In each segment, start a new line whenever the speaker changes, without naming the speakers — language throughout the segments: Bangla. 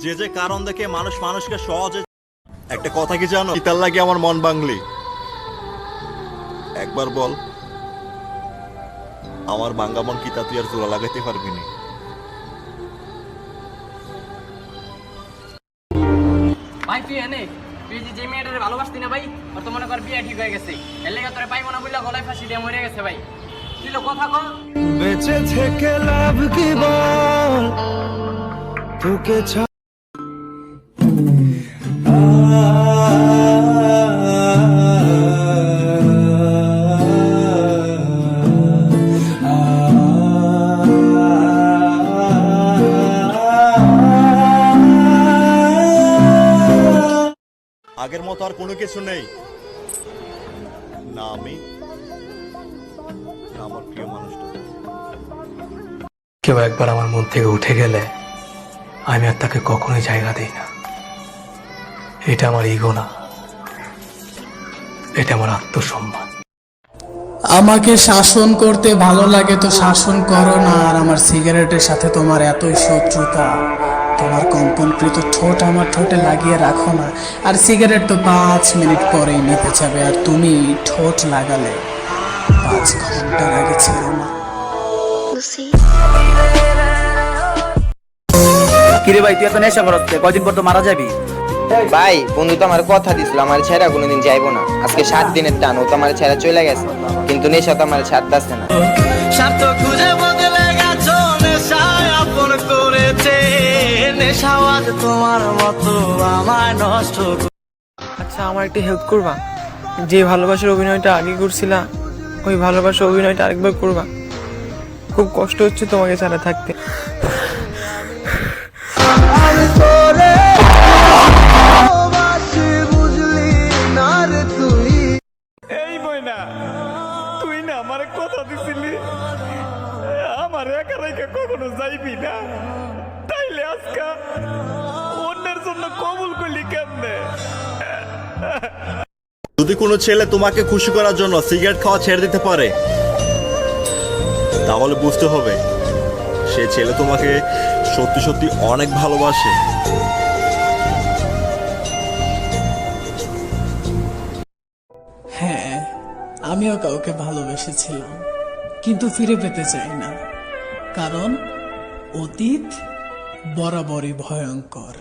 যে যে কারণ দেখে মানুষ মানুষকে সহজে একটা কথা কি জানো, তার লাগে আমার মন বাংলি। একবার বল, আমার বাঙ্গা মন কি তা তুই আর জোড়া লাগাইতে পারবি না?
ভাই তুই এনে তুই যে মেয়েটারে ভালোবাসতি না ভাই, ওর তো মনে কর বিয়ে ঠিক হয়ে গেছে, এর লেগে তোরে পাইবো না বললা গলায় ফাঁসি দিয়ে মরে গেছে ভাই। তুই লো কথা কর,
বেঁচে থেকে লাভ কি বল, তোকে
আগের মতো আর কোনো কিছু নেই না, আমি না আমার প্রিয় মানুষটা।
কেউ একবার আমার মন থেকে উঠে গেলে আমি আর তাকে কখনোই জায়গা দিই না। এটা আমার ইগো না, এটা আমার আত্মসম্মান।
আমাকে শাসন করতে ভালো লাগে তো শাসন করো না। আর আমার সিগারেটের সাথে তোমার এতই শত্রুতা, তোমার কম্পনকৃত ঠোঁট আমার ঠোঁটে লাগিয়ে রাখো না। আর সিগারেট তো 5 মিনিট পরেই নিভে যাবে, আর তুমি ঠোঁট লাগালে 5 ঘন্টার আগে ছিল না।
কিরে ভাই, তুই এত নেশা করতে কয়দিন পর তো মারা যাবি।
ভাই বন্ধু তো আমার কথা দিছিল আমার ছেড়া কোনোদিন যাইবো না। আজকে 7 দিনের টান, ও তো আমার ছেড়া চলে গেছে, কিন্তু নেশা তো আমার ছাড়তেছে না।
স্বার্থ খুঁজে বদলে গেছো, নেশায় আপন করেছে, নেশাওয়াজ তোমার মতো আমায় নষ্ট।
আচ্ছা, আমার একটা হেল্প করবা? যে ভালোবাসার অভিনয়টা আগে করছিলা, ওই ভালোবাসার অভিনয়টা আরেকবার করবা। খুব কষ্ট হচ্ছে তোমাকে ছাড়া থাকতে।
এই বই না, তুই না আমার কথা দিছিলি আমার একা রেখে কখনো যাইবি না, তাইলে আজকা অন্যের জন্য কবুল করলি কেমনে?
যদি কোনো ছেলে তোমাকে খুশি করার জন্য সিগারেট খাওয়া ছেড়ে দিতে পারে, তাহলে বুঝতে হবে সে ছেলে তোমাকে সত্যি সত্যি অনেক ভালোবাসে।
হ্যাঁ, আমিও কাউকে ভালোবেসেছিলাম, কিন্তু ফিরে পেতে চাই না, কারণ অতীত বরাবরই ভয়ঙ্কর।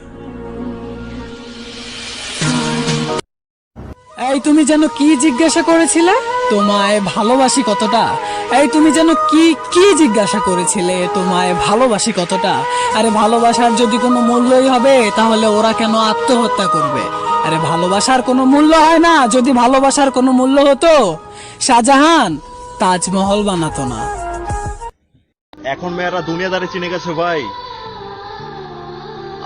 এই তুমি যেন কি জিজ্ঞাসা করেছিলে? তোমায় ভালোবাসি কতটা? এই তুমি যেন কি কি জিজ্ঞাসা করেছিলে? তোমায় ভালোবাসি কতটা? আরে ভালোবাসার যদি কোনো মূল্যই হবে, তাহলে ওরা কেন আত্মহত্যা করবে? আরে ভালোবাসার কোনো মূল্য হয় না। যদি ভালোবাসার কোনো মূল্য হতো, শাহজাহান তাজমহল বানাতো না।
এখন মেয়েরা দুনিয়াদারি চিনে গেছে ভাই।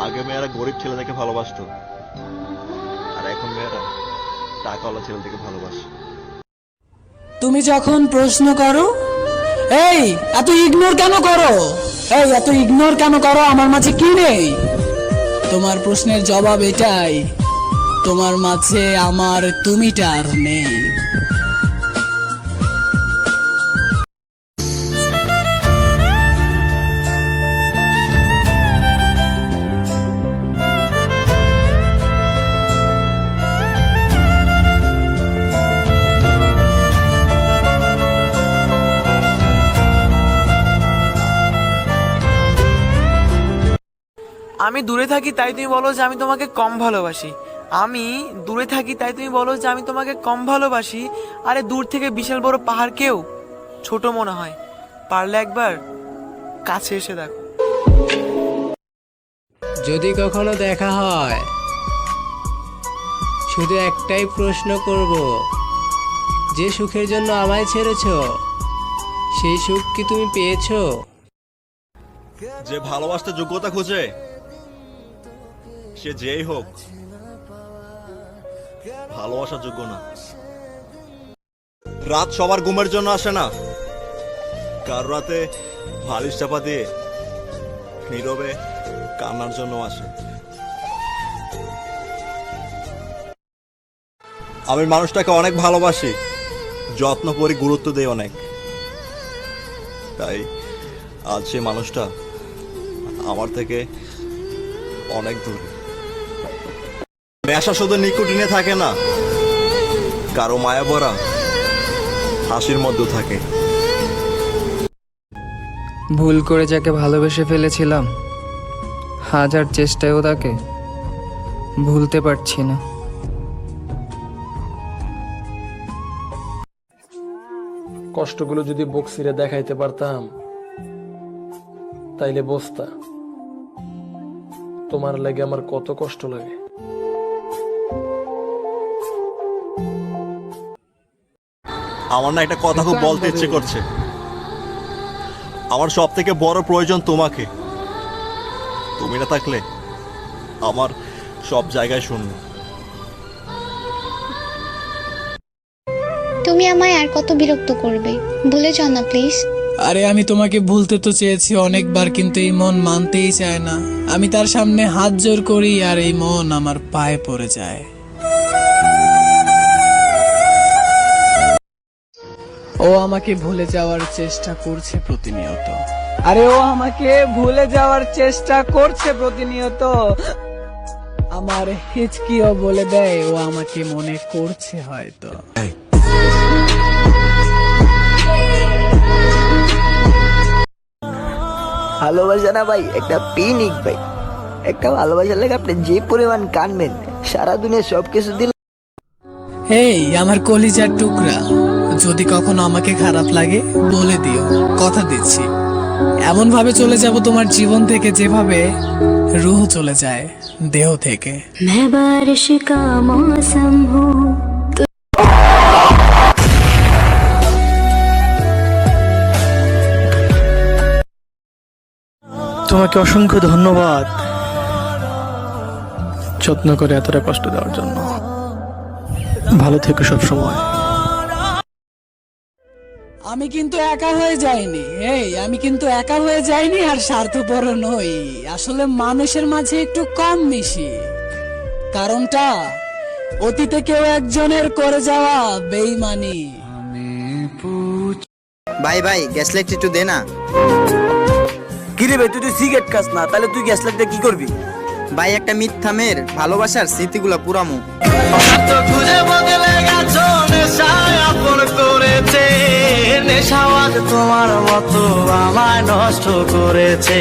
আগে মেয়েরা গরিব ছেলেদেরকে ভালোবাসতো, আর এখন মেয়েরা টাকাওয়ালা ছেলেদেরকে ভালোবাসে।
তুমি যখন প্রশ্ন করো, এই এত ইগনোর কেন করো? এই এত ইগনোর কেন করো? আমার মাঝে কি নেই? তোমার প্রশ্নের জবাব এটাই, তোমার মাঝে আমার তুমিটা আর নেই।
আমি দূরে থাকি তাই তুমি বলো যে আমি তোমাকে কম ভালোবাসি। আমি দূরে থাকি তাই তুমি বলো যে আমি তোমাকে কম ভালোবাসি। আরে দূর থেকে বিশাল বড় পাহাড়কেও ছোট মনে হয়, পারলে একবার কাছে এসে দেখো।
যদি কখনো দেখা হয়, শুধু একটাই প্রশ্ন করব, যে সুখের জন্য আমায় ছেড়েছো, সেই সুখ কি তুমি পেয়েছো?
যে ভালোবাসতে যোগ্যতা খোঁজে, সে যেই হোক ভালোবাসার যোগ্য না। রাত সবার ঘুমের জন্য আসে না, কার রাতে বালিশ চাপা দিয়ে নীরবে কান্নার জন্য আসে। আমি মানুষটাকে অনেক ভালোবাসি, যত্ন করি, গুরুত্ব দেই অনেক। তাই আজ সে মানুষটা আমার থেকে অনেক দূরে। নেশা শুধু নিকোটিনে থাকে না, কারো মায়া ভরা হাসির মধ্যে থাকে।
ভুল করে যাকে ভালোবেসে ফেলেছিলাম, হাজার চেষ্টায়ও তাকে ভুলতে পারছি না।
কষ্টগুলো যদি বক্সিরে দেখাইতে পারতাম তাইলে বসতা তোমার লাগে আমার কত কষ্ট লাগে।
আমার না একটা কথা খুব বলতে ইচ্ছে করছে। আমার সব থেকে বড় প্রয়োজন তোমাকে। তুমি না থাকলে আমার সব জায়গায় শূন্য।
তুমি আমায় আর কত বিরক্ত করবে? ভুলে যাও না প্লিজ।
আরে আমি তোমাকে ভুলতে তো চেয়েছি অনেকবার, কিন্তু এই মন মানতেই চায় না। আমি তার সামনে হাত জোর করি আর এই মন আমার পায়ে পড়ে যায়। ও আমাকে ভুলে যাওয়ার চেষ্টা করছে প্রতিনিয়ত। আরে ও আমাকে ভুলে যাওয়ার চেষ্টা করছে প্রতিনিয়ত। আমার হিচকিও বলে দেয় ও আমাকে মনে করছে হয়তো।
ভালোবাসা না ভাই একটা পিনিক ভাই। একটা ভালোবাসার লাগে আপনি যে পরিমাণ কানবেন, সারা দুনিয়া সবকিছু দিল।
এই আমার কলিজার টুকরা, যদি কখনো আমাকে খারাপ লাগে বলে দিও, কথা দিচ্ছি। এমন ভাবে চলে যাব তোমার জীবন থেকে যেভাবে রুহ চলে যায় দেহ থেকে।
मैं बारिश का मौसम हूँ।
তোমাকে অসংখ্য ধন্যবাদ যত্ন করে এতটা কষ্ট দেওয়ার জন্য। ভালো থেকো সব সময়।
আমি কিন্তু একা হয়ে যাইনি, আমি কিন্তু একা হয়ে যাইনি আর স্বার্থপর নই। আসলে মানুষের মাঝে একটু কম মিশি। কারণটা অতীতে কেউ একজনের করে যাওয়া বেইমানি।
ভাই ভাই গ্যাস লাইট একটু দে না।
কিরে ভাই, তুই তো সিগারেট খাস না, তাহলে তুই গ্যাস লাইট দিয়ে কি করবি?
ভাই একটা মিথ্যা মেয়ের ভালোবাসার স্মৃতিগুলো পুরামু।
তোমার মতো আমায় নষ্ট করেছে।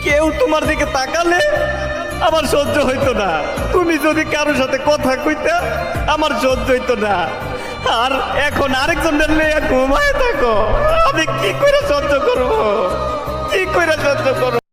কেউ তোমার দিকে তাকালে আমার সহ্য হইতো না। তুমি যদি কারোর সাথে কথা কইতা আমার সহ্য হইতো না। আর এখন আরেকজনের নিয়ে ঘুমায় থাকো, আমি কি করে সহ্য করবো? কি করে সহ্য করবো?